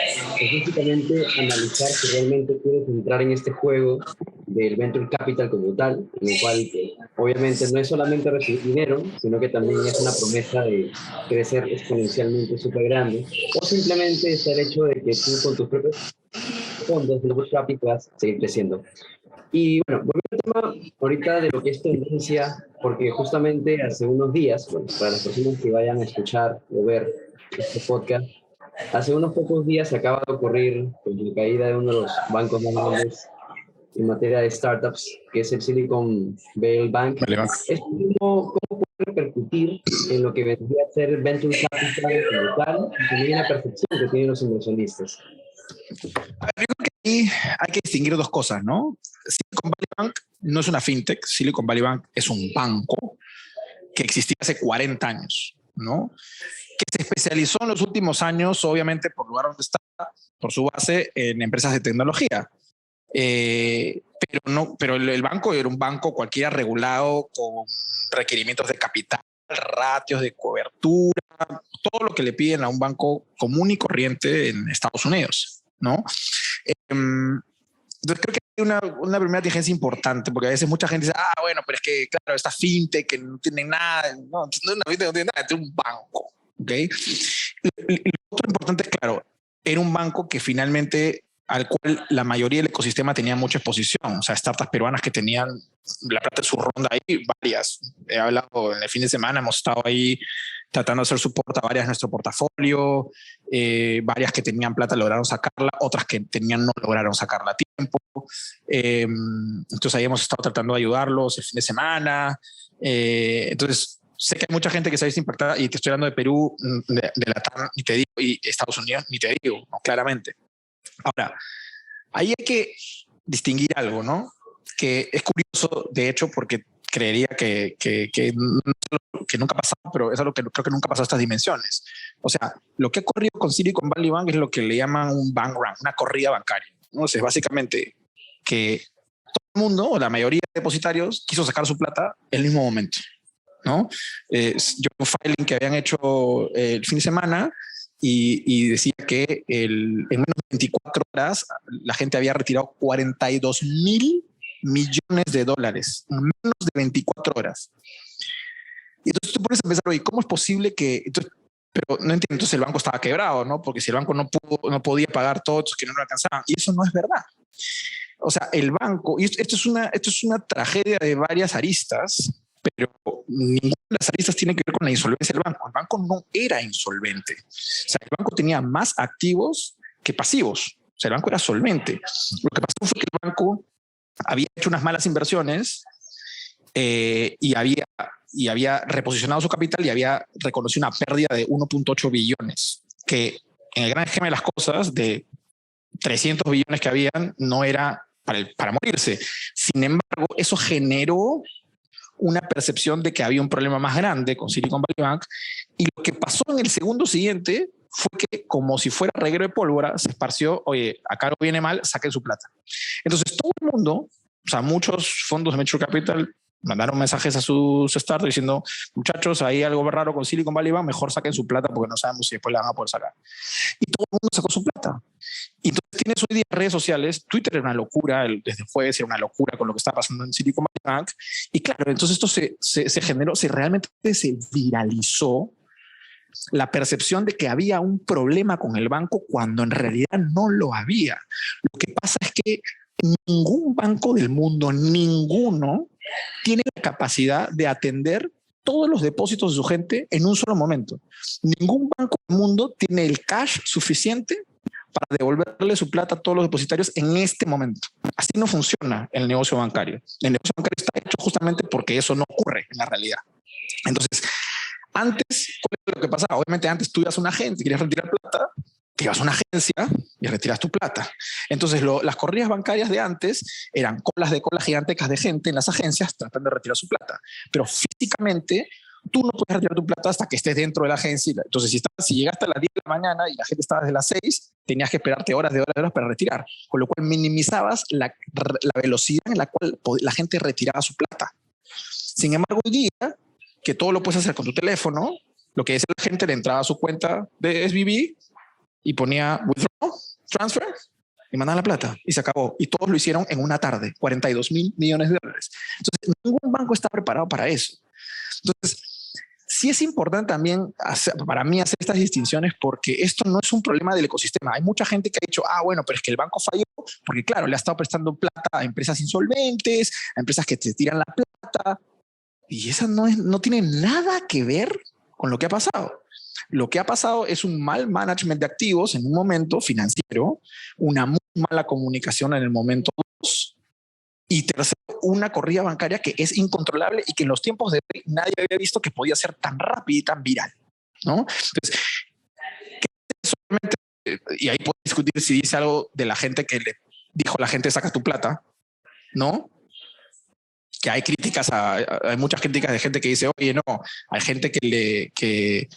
es básicamente analizar si realmente quieres entrar en este juego del venture capital como tal, en el cual obviamente no es solamente recibir dinero, sino que también es una promesa de crecer exponencialmente súper grande, o simplemente está el hecho de que tú con tus propios fondos de bootstrapping puedas seguir creciendo. Y bueno, volviendo al tema ahorita de lo que es tendencia, porque justamente hace unos días, bueno, para las personas que vayan a escuchar o ver este podcast, hace unos pocos días acaba de ocurrir pues, la caída de uno de los bancos más grandes en materia de startups, que es el Silicon Valley Bank.
Vale, Bank.
¿Cómo puede repercutir en lo que vendría a ser Venture Capital como tal y también la percepción que tienen los inversionistas?
A ver, yo creo que ahí hay que distinguir dos cosas, ¿no? Silicon Valley Bank no es una fintech, Silicon Valley Bank es un banco que existía hace 40 años, ¿no? Que se especializó en los últimos años, obviamente por lugar donde está, por su base, en empresas de tecnología. Pero el banco era un banco cualquiera regulado con requerimientos de capital, ratios de cobertura, todo lo que le piden a un banco común y corriente en Estados Unidos, ¿no? Entonces creo que hay una primera diligencia importante, porque a veces mucha gente dice, bueno, pero es que, claro, esta fintech que no tiene nada, no es una fintech, no tiene nada, es un banco, ¿ok? Lo otro importante es, claro, era un banco que finalmente al cual la mayoría del ecosistema tenía mucha exposición, o sea, startups peruanas que tenían la plata de su ronda ahí, varias. He hablado en el fin de semana, hemos estado ahí tratando de hacer soporte a varias de nuestro portafolio, varias que tenían plata lograron sacarla, otras que tenían no lograron sacarla a tiempo. Entonces ahí hemos estado tratando de ayudarlos el fin de semana. Entonces sé que hay mucha gente que se ha visto impactada y te estoy hablando de Perú, de Latam, ni te digo, y Estados Unidos, ni te digo, ¿no? Claramente. Ahora, ahí hay que distinguir algo, ¿no? Que es curioso, de hecho, porque creería que nunca ha pasado, pero es algo que creo que nunca ha pasado a estas dimensiones. O sea, lo que ha ocurrido con Silicon Valley Bank es lo que le llaman un bank run, una corrida bancaria, ¿no? O sea, básicamente que todo el mundo, o la mayoría de depositarios, quiso sacar su plata en el mismo momento, ¿no? Yo un filing que habían hecho el fin de semana y decía que en menos de 24 horas la gente había retirado 42.000 millones de dólares en menos de 24 horas. Y entonces tú pones a pensar, oye, ¿cómo es posible que... Entonces, pero no entiendo, entonces el banco estaba quebrado, ¿no? Porque si el banco no podía pagar todo, entonces que no lo alcanzaban. Y eso no es verdad. O sea, el banco, y esto es una tragedia de varias aristas, pero ninguna de las aristas tiene que ver con la insolvencia del banco. El banco no era insolvente. O sea, el banco tenía más activos que pasivos. O sea, el banco era solvente. Lo que pasó fue que el banco había hecho unas malas inversiones y había reposicionado su capital y había reconocido una pérdida de 1.8 billones, que en el gran esquema de las cosas, de 300 billones que habían, no era para morirse. Sin embargo, eso generó una percepción de que había un problema más grande con Silicon Valley Bank, y lo que pasó en el segundo siguiente fue que, como si fuera reguero de pólvora, se esparció, oye, acá algo viene mal, saquen su plata. Entonces todo el mundo, o sea, muchos fondos de Venture Capital mandaron mensajes a sus startups diciendo, muchachos, hay algo raro con Silicon Valley Bank, mejor saquen su plata porque no sabemos si después la van a poder sacar. Y todo el mundo sacó su plata. Y entonces tienes hoy día redes sociales. Twitter era una locura, desde el jueves era una locura con lo que estaba pasando en Silicon Valley Bank. Y claro, entonces esto se generó, realmente se viralizó la percepción de que había un problema con el banco cuando en realidad no lo había. Lo que pasa es que ningún banco del mundo, ninguno, tiene la capacidad de atender todos los depósitos de su gente en un solo momento. Ningún banco del mundo tiene el cash suficiente para devolverle su plata a todos los depositarios en este momento. Así no funciona el negocio bancario. El negocio bancario está hecho justamente porque eso no ocurre en la realidad. Entonces, antes, ¿cuál es lo que pasaba? Obviamente antes tú ibas a una agencia, querías retirar plata, te ibas a una agencia y retiras tu plata. Entonces las corridas bancarias de antes eran colas gigantescas de gente en las agencias tratando de retirar su plata. Pero físicamente tú no puedes retirar tu plata hasta que estés dentro de la agencia. Entonces si llegaste a las 10 de la mañana y la gente estaba desde las 6, tenías que esperarte horas de horas para retirar. Con lo cual minimizabas la velocidad en la cual la gente retiraba su plata. Sin embargo, hoy día, que todo lo puedes hacer con tu teléfono, lo que decía la gente, le entraba a su cuenta de SVB y ponía withdraw, transfer, y mandaban la plata y se acabó. Y todos lo hicieron en una tarde, 42.000 millones de dólares. Entonces, ningún banco está preparado para eso. Entonces, sí es importante también para mí hacer estas distinciones, porque esto no es un problema del ecosistema. Hay mucha gente que ha dicho, bueno, pero es que el banco falló porque, claro, le ha estado prestando plata a empresas insolventes, a empresas que te tiran la plata. Y esa no tiene nada que ver con lo que ha pasado. Lo que ha pasado es un mal management de activos en un momento financiero, una muy mala comunicación en el momento 2, y tercero, una corrida bancaria que es incontrolable y que en los tiempos de hoy nadie había visto que podía ser tan rápida y tan viral, ¿no? Entonces, solamente, y ahí puedes discutir si dice algo de la gente que le dijo a la gente saca tu plata, ¿no? Que hay críticas, hay muchas críticas de gente que dice, oye, no, hay gente que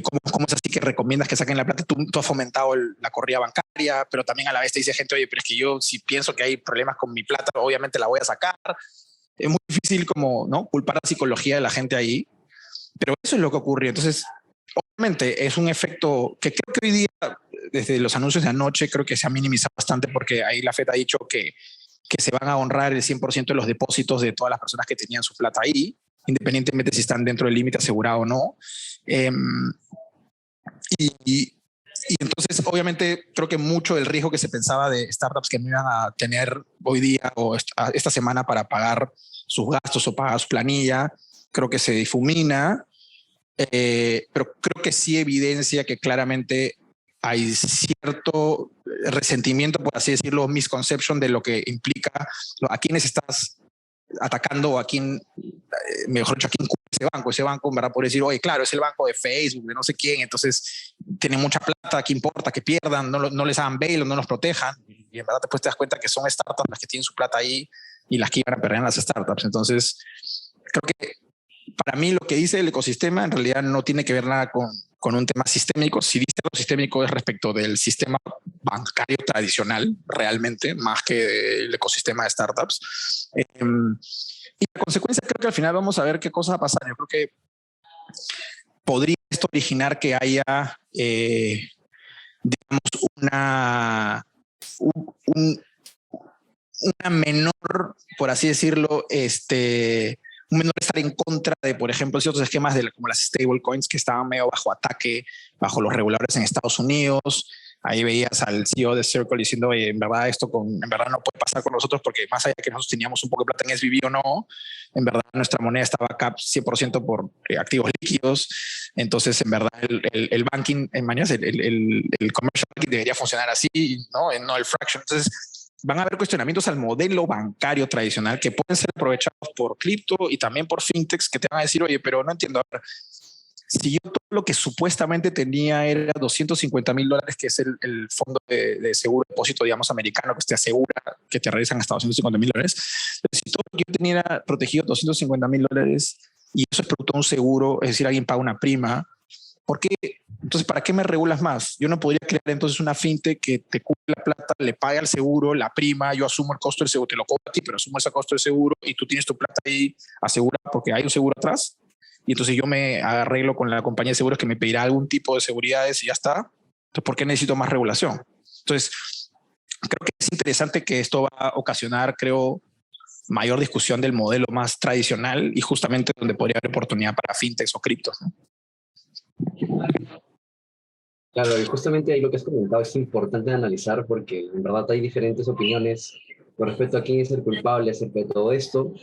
¿cómo es así que recomiendas que saquen la plata? Tú has fomentado la corrida bancaria, pero también a la vez te dice gente, oye, pero es que yo si pienso que hay problemas con mi plata, obviamente la voy a sacar. Es muy difícil como, ¿no?, culpar la psicología de la gente ahí, pero eso es lo que ocurrió. Entonces, obviamente es un efecto que creo que hoy día, desde los anuncios de anoche, creo que se ha minimizado bastante, porque ahí la FED ha dicho que se van a honrar el 100% de los depósitos de todas las personas que tenían su plata ahí, independientemente si están dentro del límite asegurado o no. Y entonces, obviamente, creo que mucho del riesgo que se pensaba de startups que no iban a tener hoy día o esta semana para pagar sus gastos o pagar su planilla, creo que se difumina, pero creo que sí evidencia que claramente hay cierto resentimiento, por así decirlo, misconception de lo que implica, a quiénes estás atacando o a quién, mejor dicho, a quién cubre ese banco. Ese banco, en verdad, por decir, oye, claro, es el banco de Facebook, de no sé quién, entonces tienen mucha plata, ¿qué importa? Que pierdan, no les hagan bail o no los protejan. Y en verdad después te das cuenta que son startups las que tienen su plata ahí y las que iban a perder en las startups. Entonces, creo que para mí lo que dice el ecosistema en realidad no tiene que ver nada con un tema sistémico. Si dice algo sistémico es respecto del sistema bancario tradicional, realmente, más que del ecosistema de startups. Y la consecuencia, creo que al final vamos a ver qué cosa va a pasar. Yo creo que podría esto originar que haya, digamos, una menor, por así decirlo, un menor estar en contra de, por ejemplo, ciertos esquemas como las stablecoins que estaban medio bajo ataque, bajo los reguladores en Estados Unidos. Ahí veías al CEO de Circle diciendo, oye, en verdad en verdad no puede pasar con nosotros porque más allá de que nosotros teníamos un poco de plata en SVB o no, en verdad nuestra moneda estaba cap 100% por activos líquidos. Entonces, en verdad, el banking, en mañana, el commercial banking debería funcionar así, ¿no? No el fraction. Entonces, van a haber cuestionamientos al modelo bancario tradicional que pueden ser aprovechados por cripto y también por fintechs que te van a decir, oye, pero no entiendo, a ver, si yo todo lo que supuestamente tenía era $250,000, que es el fondo de seguro de depósito, digamos, americano, que te asegura que te regresan hasta $250,000, si todo lo que yo tenía era protegido $250,000 y eso es producto de un seguro, es decir, alguien paga una prima, ¿por qué? Entonces, ¿para qué me regulas más? Yo no podría crear entonces una fintech que te cubre la plata, le pague al seguro, la prima, yo asumo el costo del seguro, te lo cobro a ti, pero asumo ese costo del seguro y tú tienes tu plata ahí asegurada porque hay un seguro atrás. Y entonces yo me arreglo con la compañía de seguros que me pedirá algún tipo de seguridades y ya está. Entonces, ¿por qué necesito más regulación? Entonces, creo que es interesante que esto va a ocasionar, creo, mayor discusión del modelo más tradicional y justamente donde podría haber oportunidad para fintechs o criptos, ¿no?
Claro, y justamente ahí lo que has comentado es importante analizar porque en verdad hay diferentes opiniones con respecto a quién es el culpable acerca de todo esto,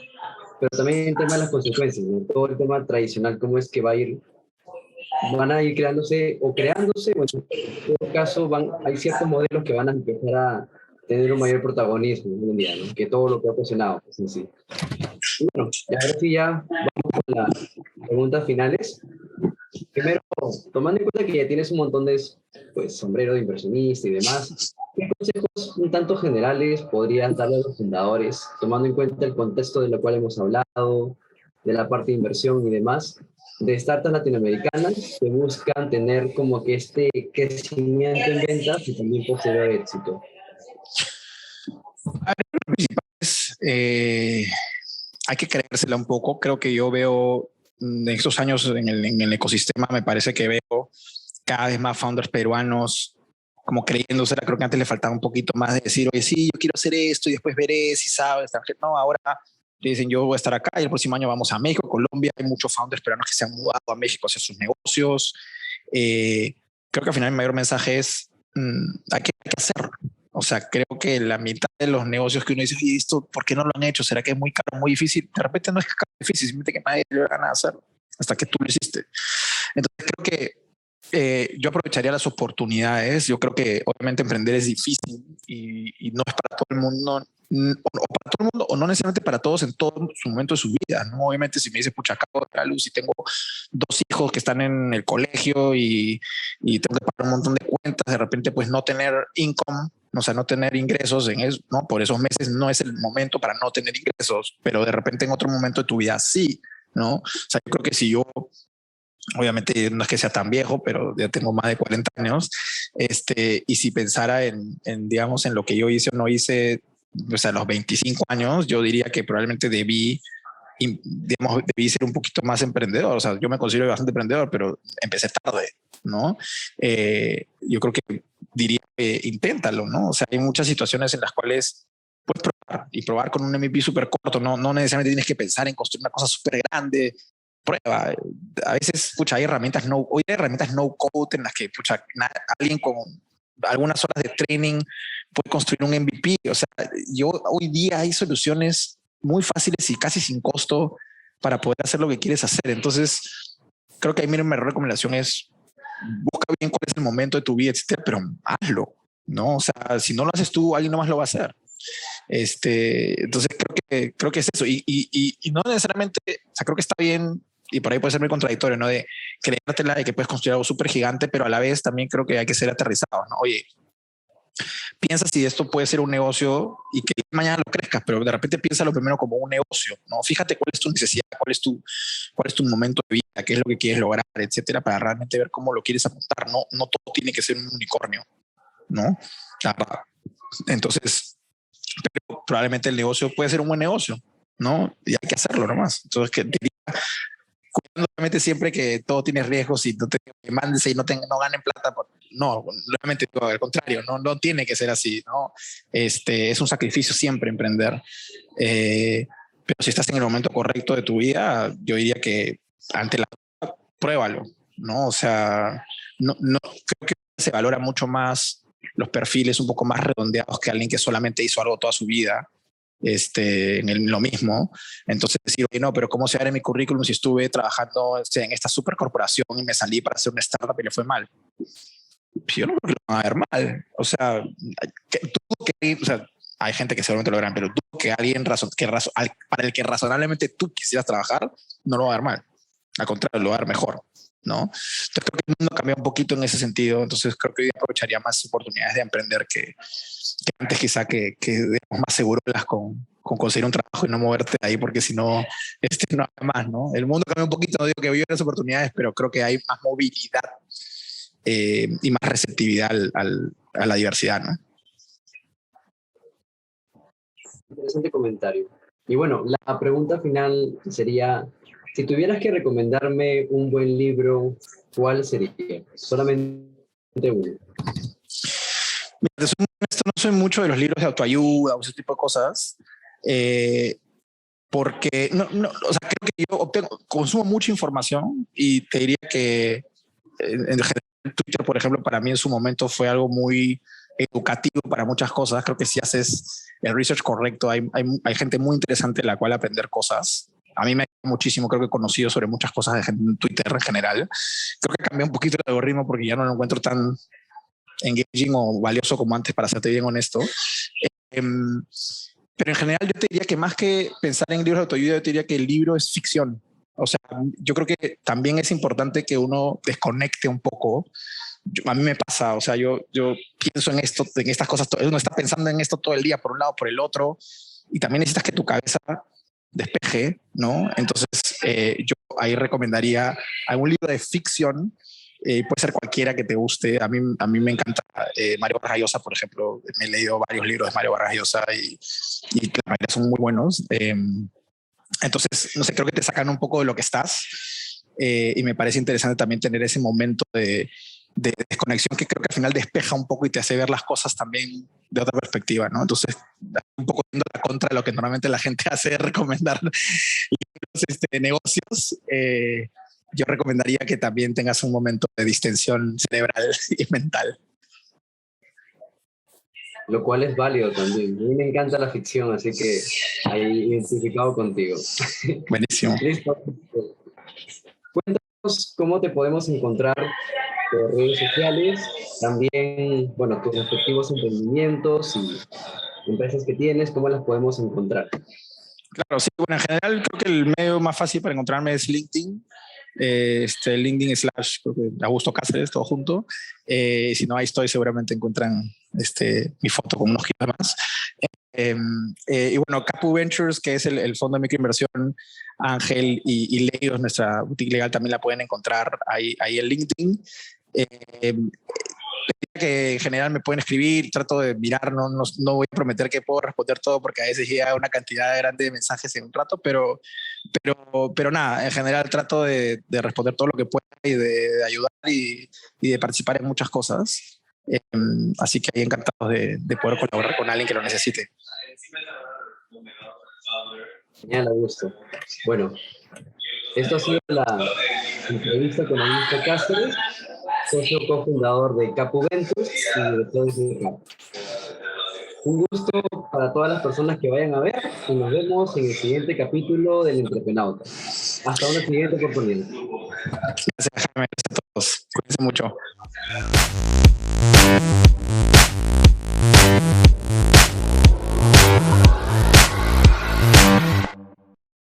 pero también el tema de las consecuencias, ¿no? Todo el tema tradicional, cómo es que van a ir creándose, o en todo caso hay ciertos modelos que van a empezar a tener un mayor protagonismo hoy en día, ¿no? Que todo lo que ha ocasionado, pues, en sí. Y bueno, y ahora sí ya vamos con las preguntas finales. Primero, tomando en cuenta que ya tienes un montón de pues, sombrero de inversionista y demás, ¿qué consejos un tanto generales podrías darle a los fundadores, tomando en cuenta el contexto de lo cual hemos hablado, de la parte de inversión y demás, de startups latinoamericanas que buscan tener como que este crecimiento en ventas y también posterior éxito?
Eh, Hay que creérsela un poco. Creo que yo veo en estos años en el ecosistema, me parece que veo cada vez más founders peruanos como creyéndosela. Creo que antes le faltaba un poquito más de decir, oye, sí, yo quiero hacer esto y después veré si sabes. No, ahora le dicen, yo voy a estar acá y el próximo año vamos a México, Colombia. Hay muchos founders peruanos que se han mudado a México a hacer sus negocios. Creo que al final el mayor mensaje es, hay que hacerlo. O sea, creo que la mitad de los negocios que uno dice, ¿y esto por qué no lo han hecho? ¿Será que es muy caro, muy difícil? De repente no es caro, difícil, simplemente que nadie le gana hacerlo hasta que tú lo hiciste. Entonces creo que yo aprovecharía las oportunidades. Yo creo que obviamente emprender es difícil y no es para todo el mundo, o para todo el mundo, o no necesariamente para todos en todo su momento de su vida, ¿no? Obviamente si me dices, pucha, acabo de la luz y tengo 2 hijos que están en el colegio y tengo que pagar un montón de cuentas, de repente pues no tener income, o sea, no tener ingresos en eso, ¿no? Por esos meses no es el momento para no tener ingresos, pero de repente en otro momento de tu vida sí, ¿no? O sea, yo creo que si yo, obviamente no es que sea tan viejo, pero ya tengo más de 40 años, y si pensara digamos, en lo que yo hice o no hice, o sea, a los 25 años, yo diría que probablemente digamos, debí ser un poquito más emprendedor. O sea, yo me considero bastante emprendedor, pero empecé tarde, ¿no? Yo creo que diría, inténtalo, ¿no? O sea, hay muchas situaciones en las cuales puedes probar y probar con un MVP súper corto. No necesariamente tienes que pensar en construir una cosa súper grande. Prueba. A veces, pucha, hoy hay herramientas no code en las que, pucha, alguien con algunas horas de training puede construir un MVP. O sea, hoy día hay soluciones muy fáciles y casi sin costo para poder hacer lo que quieres hacer. Entonces, creo que ahí, miren, mi recomendación es busca bien cuál es el momento de tu vida, etcétera, pero hazlo, ¿no? O sea, si no lo haces tú, alguien más lo va a hacer. Entonces creo que es eso. Y no necesariamente, o sea, creo que está bien, y por ahí puede ser muy contradictorio, ¿no? De creértela de que puedes construir algo súper gigante, pero a la vez también creo que hay que ser aterrizado, ¿no? Oye, piensa si esto puede ser un negocio y que mañana lo crezcas, pero de repente piénsalo primero como un negocio, ¿no? Fíjate cuál es tu necesidad, cuál es tu momento de vida, qué es lo que quieres lograr, etcétera, para realmente ver cómo lo quieres apuntar. No todo tiene que ser un unicornio, ¿no? Entonces, pero probablemente el negocio puede ser un buen negocio, ¿no? Y hay que hacerlo nomás. Entonces, que diría, cuidando obviamente siempre que todo tiene riesgos y no te mandes y no ganen plata, no, realmente al contrario, no tiene que ser así, ¿no? Es un sacrificio siempre emprender. Pero si estás en el momento correcto de tu vida, yo diría que ante la pruébalo, ¿no? O sea, no creo que se valora mucho más los perfiles un poco más redondeados que alguien que solamente hizo algo toda su vida en lo mismo. Entonces decir, oye, no, pero ¿cómo se abre mi currículum si estuve trabajando en esta supercorporación y me salí para hacer una startup y le fue mal? Yo no creo que lo van a ver mal. O sea, o sea, hay gente que seguramente lo verán, pero tú que alguien para el que razonablemente tú quisieras trabajar, no lo va a ver mal. Al contrario, lo va a ver mejor, ¿no? Entonces creo que el mundo cambia un poquito en ese sentido. Entonces creo que hoy aprovecharía más oportunidades de emprender que antes quizá que digamos, más seguro con conseguir un trabajo y no moverte de ahí porque si no, no hay más, ¿no? El mundo cambia un poquito, no digo que vive las oportunidades, pero creo que hay más movilidad y más receptividad a la diversidad, ¿no?
Interesante comentario. Y bueno, la pregunta final sería, si tuvieras que recomendarme un buen libro, ¿cuál sería? Solamente uno.
Mira, no soy mucho de los libros de autoayuda o ese tipo de cosas, porque o sea, creo que yo consumo mucha información y te diría que en general Twitter, por ejemplo, para mí en su momento fue algo muy educativo para muchas cosas. Creo que si haces el research correcto, hay gente muy interesante de la cual aprender cosas. A mí me ha ayudado muchísimo, creo que he conocido sobre muchas cosas de gente en Twitter en general. Creo que cambié un poquito el algoritmo porque ya no lo encuentro tan engaging o valioso como antes, para serte bien honesto. Pero en general yo te diría que más que pensar en libros de autoayuda, yo te diría que el libro es ficción. O sea, yo creo que también es importante que uno desconecte un poco. A mí me pasa, o sea, yo pienso en esto, en estas cosas, uno está pensando en esto todo el día, por un lado, por el otro, y también necesitas que tu cabeza despeje, ¿no? Entonces, yo ahí recomendaría algún libro de ficción. Puede ser cualquiera que te guste. A mí me encanta Mario Vargas Llosa, por ejemplo. Me he leído varios libros de Mario Vargas Llosa y la mayoría son muy buenos. Entonces, no sé, creo que te sacan un poco de lo que estás y me parece interesante también tener ese momento de desconexión que creo que al final despeja un poco y te hace ver las cosas también de otra perspectiva, ¿no? Entonces, un poco yendo a la contra de lo que normalmente la gente hace, recomendar libros, negocios. Yo recomendaría que también tengas un momento de distensión cerebral y mental.
Lo cual es válido también. A mí me encanta la ficción, así que ahí identificado contigo.
Buenísimo.
Listo. Cuéntanos cómo te podemos encontrar por redes sociales, también, bueno, tus respectivos emprendimientos y empresas que tienes, cómo las podemos encontrar.
Claro, sí, bueno, en general creo que el medio más fácil para encontrarme es LinkedIn. LinkedIn / creo que Augusto Cáceres, todo junto. Si no, ahí estoy, seguramente encuentran mi foto con unos kilos más. Y bueno, Capu Ventures, que es el fondo de microinversión, Ángel y Leidos, nuestra boutique legal, también la pueden encontrar ahí en LinkedIn. Que en general me pueden escribir, trato de mirar, no voy a prometer que puedo responder todo porque a veces llega una cantidad grande de mensajes en un rato, pero nada, en general trato de responder todo lo que pueda y de ayudar y de participar en muchas cosas. Así que ahí encantados de poder colaborar con alguien que lo necesite.
Genial, Augusto. Bueno, esto ha sido la entrevista con Augusto Cáceres, socio cofundador de Capu Ventures y director de Capu. Un gusto para todas las personas que vayan a ver y nos vemos en el siguiente capítulo del Entrepenauta. Hasta una siguiente oportunidad.
Gracias, Jaime. Gracias a todos. Cuídense mucho.